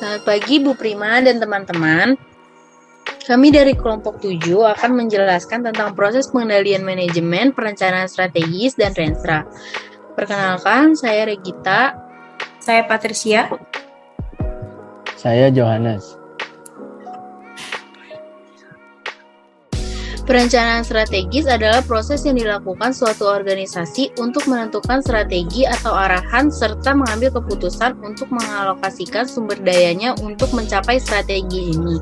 Selamat pagi Bu Prima dan teman-teman. Kami dari kelompok 7 akan menjelaskan tentang proses pengendalian manajemen, perencanaan strategis, dan Renstra. Perkenalkan, saya Regita. Saya Patricia. Saya Johannes. Perencanaan strategis adalah proses yang dilakukan suatu organisasi untuk menentukan strategi atau arahan serta mengambil keputusan untuk mengalokasikan sumber dayanya untuk mencapai strategi ini.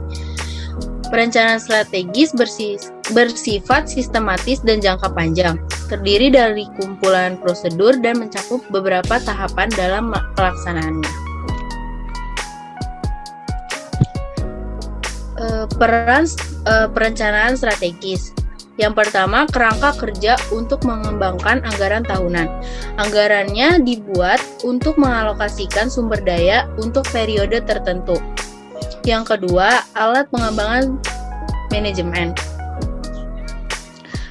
Perencanaan strategis bersifat sistematis dan jangka panjang, terdiri dari kumpulan prosedur dan mencakup beberapa tahapan dalam pelaksanaannya. Perencanaan strategis. Yang pertama, kerangka kerja untuk mengembangkan anggaran tahunan. Anggarannya dibuat untuk mengalokasikan sumber daya untuk periode tertentu. Yang kedua, alat pengembangan manajemen.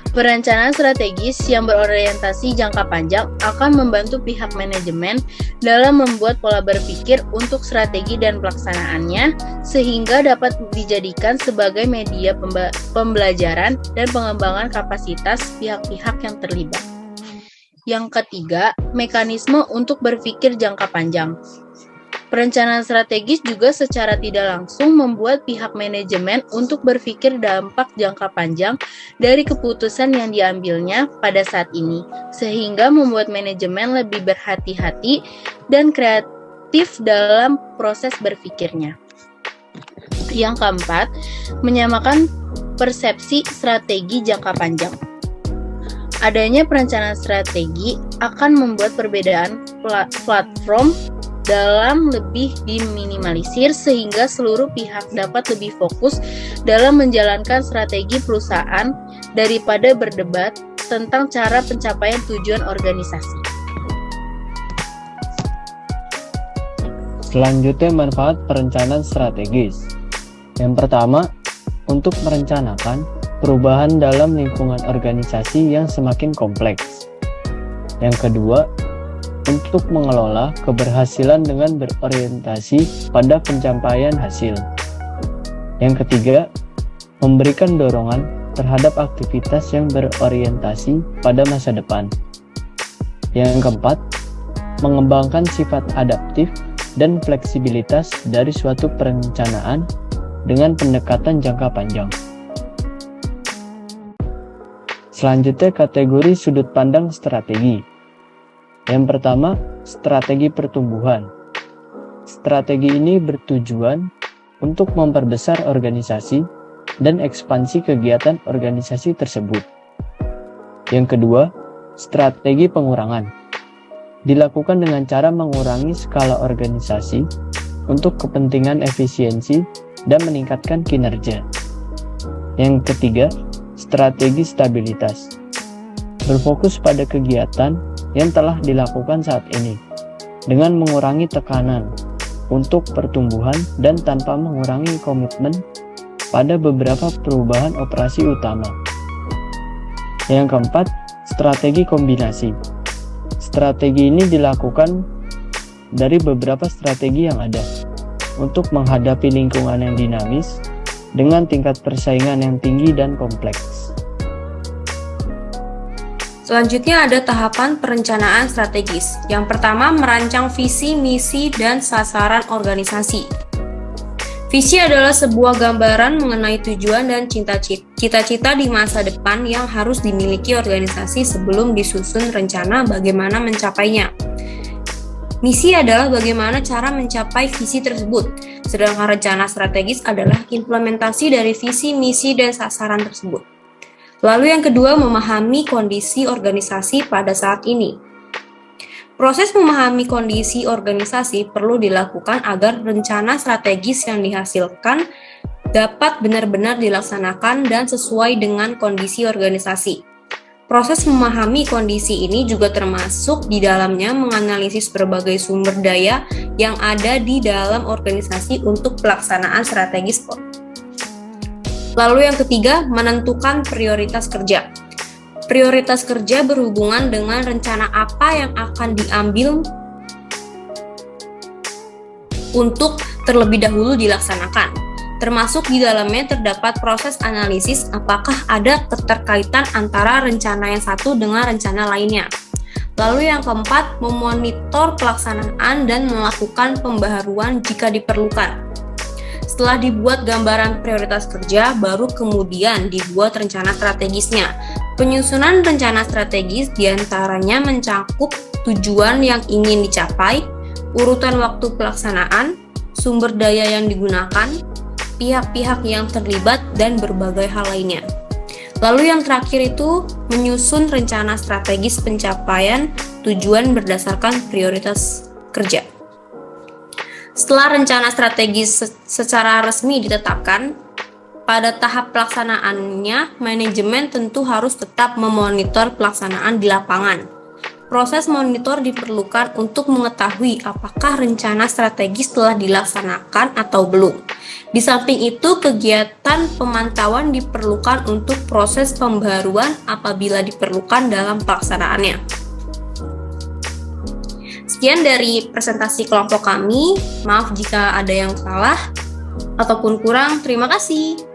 Perencanaan strategis yang berorientasi jangka panjang akan membantu pihak manajemen dalam membuat pola berpikir untuk strategi dan pelaksanaannya, sehingga dapat dijadikan sebagai media pembelajaran dan pengembangan kapasitas pihak-pihak yang terlibat. Yang ketiga, mekanisme untuk berpikir jangka panjang. Perencanaan strategis juga secara tidak langsung membuat pihak manajemen untuk berpikir dampak jangka panjang dari keputusan yang diambilnya pada saat ini, sehingga membuat manajemen lebih berhati-hati dan kreatif dalam proses berpikirnya. Yang keempat, menyamakan persepsi strategi jangka panjang. Adanya perencanaan strategi akan membuat perbedaan platform dalam lebih diminimalisir sehingga seluruh pihak dapat lebih fokus dalam menjalankan strategi perusahaan daripada berdebat tentang cara pencapaian tujuan organisasi. Selanjutnya, manfaat perencanaan strategis. Yang pertama, untuk merencanakan perubahan dalam lingkungan organisasi yang semakin kompleks. Yang kedua, untuk mengelola keberhasilan dengan berorientasi pada pencapaian hasil. Yang ketiga, memberikan dorongan terhadap aktivitas yang berorientasi pada masa depan. Yang keempat, mengembangkan sifat adaptif dan fleksibilitas dari suatu perencanaan dengan pendekatan jangka panjang. Selanjutnya, kategori sudut pandang strategi. Yang pertama, strategi pertumbuhan. Strategi ini bertujuan untuk memperbesar organisasi dan ekspansi kegiatan organisasi tersebut. Yang kedua, strategi pengurangan. Dilakukan dengan cara mengurangi skala organisasi untuk kepentingan efisiensi dan meningkatkan kinerja. Yang ketiga, strategi stabilitas. Berfokus pada kegiatan yang telah dilakukan saat ini dengan mengurangi tekanan untuk pertumbuhan dan tanpa mengurangi komitmen pada beberapa perubahan operasi utama. Yang keempat, strategi kombinasi. Strategi ini dilakukan dari beberapa strategi yang ada untuk menghadapi lingkungan yang dinamis dengan tingkat persaingan yang tinggi dan kompleks. Selanjutnya ada tahapan perencanaan strategis. Yang pertama, merancang visi, misi, dan sasaran organisasi. Visi adalah sebuah gambaran mengenai tujuan dan cita-cita di masa depan yang harus dimiliki organisasi sebelum disusun rencana bagaimana mencapainya. Misi adalah bagaimana cara mencapai visi tersebut, sedangkan rencana strategis adalah implementasi dari visi, misi, dan sasaran tersebut. Lalu yang kedua, memahami kondisi organisasi pada saat ini. Proses memahami kondisi organisasi perlu dilakukan agar rencana strategis yang dihasilkan dapat benar-benar dilaksanakan dan sesuai dengan kondisi organisasi. Proses memahami kondisi ini juga termasuk di dalamnya menganalisis berbagai sumber daya yang ada di dalam organisasi untuk pelaksanaan strategis. Lalu yang ketiga, menentukan prioritas kerja. Prioritas kerja berhubungan dengan rencana apa yang akan diambil untuk terlebih dahulu dilaksanakan. Termasuk di dalamnya terdapat proses analisis apakah ada keterkaitan antara rencana yang satu dengan rencana lainnya. Lalu yang keempat, memonitor pelaksanaan dan melakukan pembaharuan jika diperlukan. Setelah dibuat gambaran prioritas kerja, baru kemudian dibuat rencana strategisnya. Penyusunan rencana strategis diantaranya mencakup tujuan yang ingin dicapai, urutan waktu pelaksanaan, sumber daya yang digunakan, pihak-pihak yang terlibat, dan berbagai hal lainnya. Lalu yang terakhir itu menyusun rencana strategis pencapaian tujuan berdasarkan prioritas kerja. Setelah rencana strategis secara resmi ditetapkan, pada tahap pelaksanaannya, manajemen tentu harus tetap memonitor pelaksanaan di lapangan. Proses monitor diperlukan untuk mengetahui apakah rencana strategis telah dilaksanakan atau belum. Di samping itu, kegiatan pemantauan diperlukan untuk proses pembaruan apabila diperlukan dalam pelaksanaannya. Sekian dari presentasi kelompok kami. Maaf jika ada yang salah ataupun kurang. Terima kasih.